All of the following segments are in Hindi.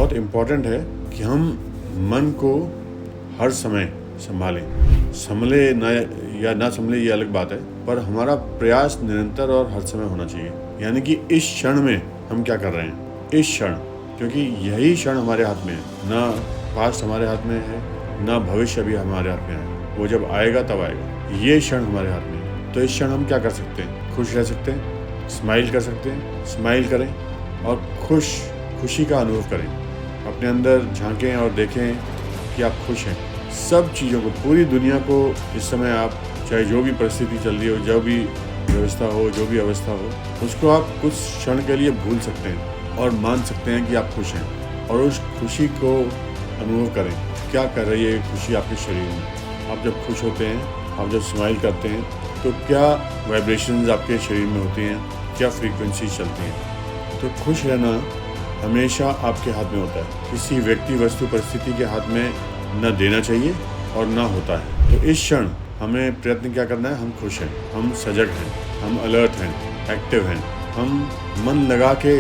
बहुत इम्पोर्टेंट है कि हम मन को हर समय संभले ना या ना संभले ये अलग बात है, पर हमारा प्रयास निरंतर और हर समय होना चाहिए। यानी कि इस क्षण में हम क्या कर रहे हैं, इस क्षण, क्योंकि यही क्षण हमारे हाथ में है। ना पास्ट हमारे हाथ में है, ना भविष्य भी हमारे हाथ में है। वो जब आएगा तब आएगा। ये क्षण हमारे हाथ में है। तो इस क्षण हम क्या कर सकते हैं? खुश रह सकते हैं, स्माइल कर सकते हैं। स्माइल करें और खुशी का अनुभव करें। अपने अंदर झांकें और देखें कि आप खुश हैं। सब चीज़ों को, पूरी दुनिया को इस समय आप, चाहे जो भी परिस्थिति चल रही हो, जो भी व्यवस्था हो, जो भी अवस्था हो, उसको आप कुछ क्षण के लिए भूल सकते हैं और मान सकते हैं कि आप खुश हैं। और उस खुशी को अनुभव करें। क्या कर रही है खुशी आपके शरीर में? आप जब खुश होते हैं, आप जब स्माइल करते हैं, तो क्या वाइब्रेशंस आपके शरीर में होती हैं, क्या फ्रीक्वेंसी चलती हैं। तो खुश रहना हमेशा आपके हाथ में होता है। किसी व्यक्ति, वस्तु, परिस्थिति के हाथ में न देना चाहिए और ना होता है। तो इस क्षण हमें प्रयत्न क्या करना है? हम खुश हैं, हम सजग हैं, हम अलर्ट हैं, एक्टिव हैं, हम मन लगा के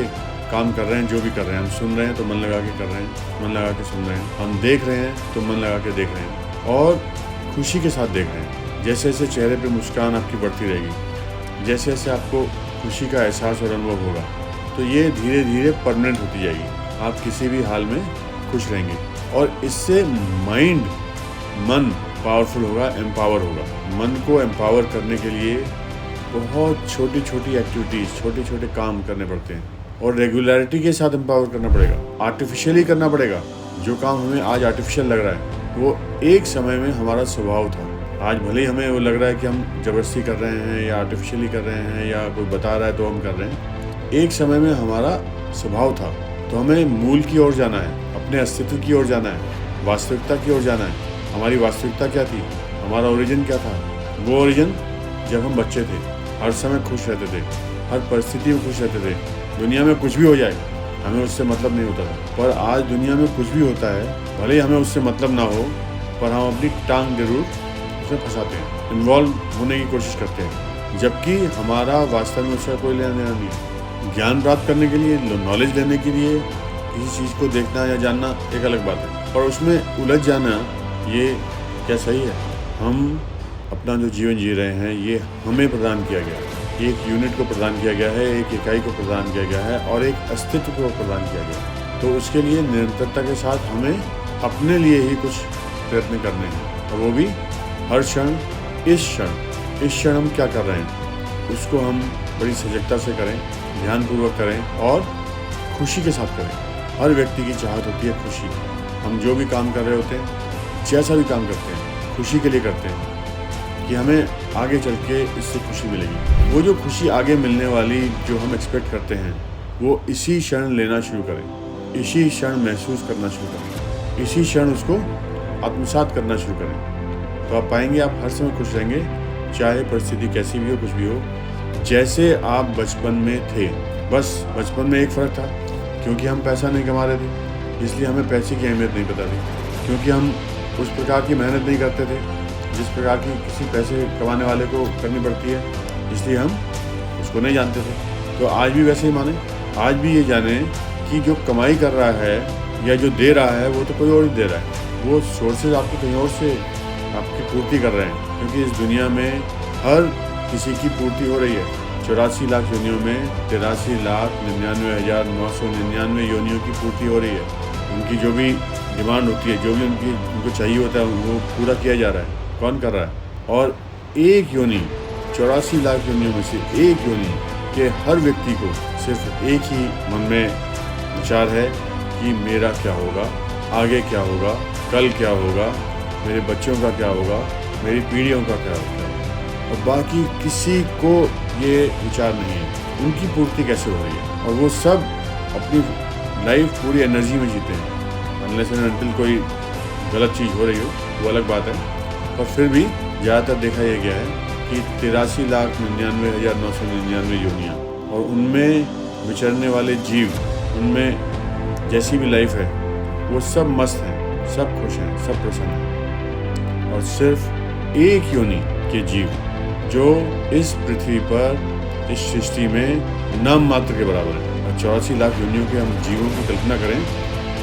काम कर रहे हैं। जो भी कर रहे हैं, हम सुन रहे हैं तो मन लगा के कर रहे हैं, मन लगा के सुन रहे हैं। हम देख रहे हैं तो मन लगा के देख रहे हैं और खुशी के साथ देख रहे हैं। जैसे जैसे चेहरे पे मुस्कान आपकी बढ़ती रहेगी, जैसे जैसे आपको खुशी का एहसास और अनुभव होगा, तो ये धीरे धीरे परमानेंट होती जाएगी। आप किसी भी हाल में खुश रहेंगे और इससे मन पावरफुल होगा, एम्पावर होगा। मन को एम्पावर करने के लिए बहुत छोटी छोटी एक्टिविटीज़, छोटे छोटे काम करने पड़ते हैं और रेगुलरिटी के साथ एम्पावर करना पड़ेगा। आर्टिफिशियली करना पड़ेगा। जो काम हमें आज आर्टिफिशियल लग रहा है, वो एक समय में हमारा स्वभाव था। आज भले ही हमें वो लग रहा है कि हम ज़बरदस्ती कर रहे हैं या आर्टिफिशियली कर रहे हैं या कोई बता रहा है तो हम कर रहे हैं। एक समय में हमारा स्वभाव था। तो हमें मूल की ओर जाना है, अपने अस्तित्व की ओर जाना है, वास्तविकता की ओर जाना है। हमारी वास्तविकता क्या थी? हमारा ओरिजिन क्या था? वो ओरिजिन जब हम बच्चे थे, हर समय खुश रहते थे, हर परिस्थिति में खुश रहते थे। दुनिया में कुछ भी हो जाए, हमें उससे मतलब नहीं होता था। पर आज दुनिया में कुछ भी होता है, भले ही हमें उससे मतलब ना हो, पर हम अपनी टांग जरूर उसमें फंसाते हैं, इन्वॉल्व होने की कोशिश करते हैं, जबकि हमारा वास्तव में उसका कोई लेना देना नहीं है। ज्ञान प्राप्त करने के लिए, नॉलेज लेने के लिए किसी चीज़ को देखना या जानना एक अलग बात है, पर उसमें उलझ जाना ये क्या सही है? हम अपना जो जीवन जी रहे हैं, ये हमें प्रदान किया गया है। एक यूनिट को प्रदान किया गया है, एक इकाई को प्रदान किया गया है और एक अस्तित्व को प्रदान किया गया है। तो उसके लिए निरंतरता के साथ हमें अपने लिए ही कुछ प्रयत्न करने हैं, और वो भी हर क्षण। इस क्षण हम क्या कर रहे हैं, उसको हम बड़ी सजगता से करें, ध्यानपूर्वक करें और खुशी के साथ करें। हर व्यक्ति की चाहत होती है खुशी। हम जो भी काम कर रहे होते हैं, जैसा भी काम करते हैं, खुशी के लिए करते हैं कि हमें आगे चल के इससे खुशी मिलेगी। वो जो खुशी आगे मिलने वाली जो हम एक्सपेक्ट करते हैं, वो इसी क्षण लेना शुरू करें, इसी क्षण महसूस करना शुरू करें, इसी क्षण उसको आत्मसात करना शुरू करें। तो आप पाएंगे आप हर समय खुश रहेंगे, चाहे परिस्थिति कैसी भी हो, कुछ भी हो। जैसे आप बचपन में थे, बस बचपन में एक फ़र्क था, क्योंकि हम पैसा नहीं कमा रहे थे, इसलिए हमें पैसे की अहमियत नहीं पता थी। क्योंकि हम उस प्रकार की मेहनत नहीं करते थे जिस प्रकार की किसी पैसे कमाने वाले को करनी पड़ती है, इसलिए हम उसको नहीं जानते थे। तो आज भी वैसे ही माने, आज भी ये जाने कि जो कमाई कर रहा है या जो दे रहा है, वो तो कोई और ही दे रहा है। वो सोर्सेज आपको कहीं और से आपकी पूर्ति कर रहे हैं, क्योंकि इस दुनिया में हर किसी की पूर्ति हो रही है। 84 लाख योनियों में 83,99,999 योनियों की पूर्ति हो रही है। उनकी जो भी डिमांड होती है, जो भी उनको चाहिए होता है, वो पूरा किया जा रहा है। कौन कर रहा है? और एक योनि, 84 लाख योनियों में से एक योनि के हर व्यक्ति को सिर्फ एक ही मन में विचार है कि मेरा क्या होगा, आगे क्या होगा, कल क्या होगा, मेरे बच्चों का क्या होगा, मेरी पीढ़ियों का क्या होगा। और बाकी किसी को ये विचार नहीं है उनकी पूर्ति कैसे हो रही है। और वो सब अपनी लाइफ पूरी एनर्जी में जीते हैं। अनलेस एंड अनटिल कोई गलत चीज़ हो रही हो, वो अलग बात है। पर फिर भी ज़्यादातर देखा यह गया है कि 83,99,999 योनियाँ, और उनमें विचरने वाले जीव, उनमें जैसी भी लाइफ है, वो सब मस्त हैं, सब खुश हैं, सब प्रसन्न हैं। और सिर्फ एक योनि के जीव जो इस पृथ्वी पर, इस सृष्टि में नाम मात्र के बराबर है। और 84 लाख योनियों के हम जीवों की कल्पना करें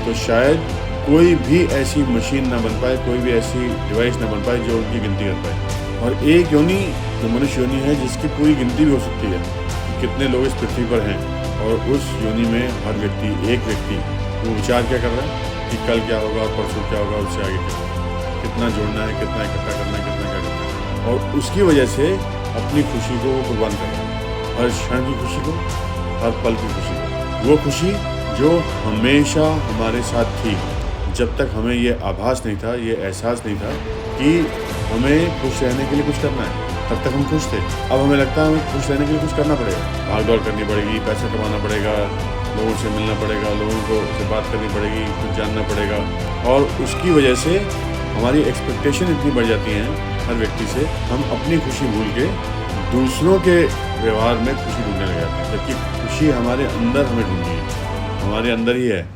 तो शायद कोई भी ऐसी मशीन ना बन पाए, कोई भी ऐसी डिवाइस ना बन पाए जो उनकी गिनती कर पाए। और एक योनि जो मनुष्य योनि है जिसकी पूरी गिनती भी हो सकती है, कितने लोग इस पृथ्वी पर हैं, और उस योनि में हर व्यक्ति, एक व्यक्ति वो विचार क्या कर रहा है कि कल क्या होगा और परसों क्या होगा, उससे आगे क्या होगा, कितना जोड़ना है, कितना इकट्ठा करना है, कितना क्या करना है, और उसकी वजह से अपनी खुशी को वो कुर्बान कर रहा है, हर क्षण की खुशी को, हर पल की खुशी को। वो खुशी जो हमेशा हमारे साथ थी, जब तक हमें ये आभास नहीं था, ये एहसास नहीं था कि हमें खुश रहने के लिए कुछ करना है, तब तक हम खुश थे। अब हमें लगता है हमें खुश रहने के लिए कुछ करना पड़ेगा, भाग दौड़ करनी पड़ेगी, पैसा कमाना पड़ेगा, लोगों से मिलना पड़ेगा, लोगों को से बात करनी पड़ेगी, कुछ जानना पड़ेगा, और उसकी वजह से हमारी एक्सपेक्टेशन इतनी बढ़ जाती हैं हर व्यक्ति से, हम अपनी खुशी भूल के दूसरों के व्यवहार में खुशी ढूंढने लग जाते हैं, जबकि खुशी हमारे अंदर हमें ढूंढनी है, हमारे अंदर ही है।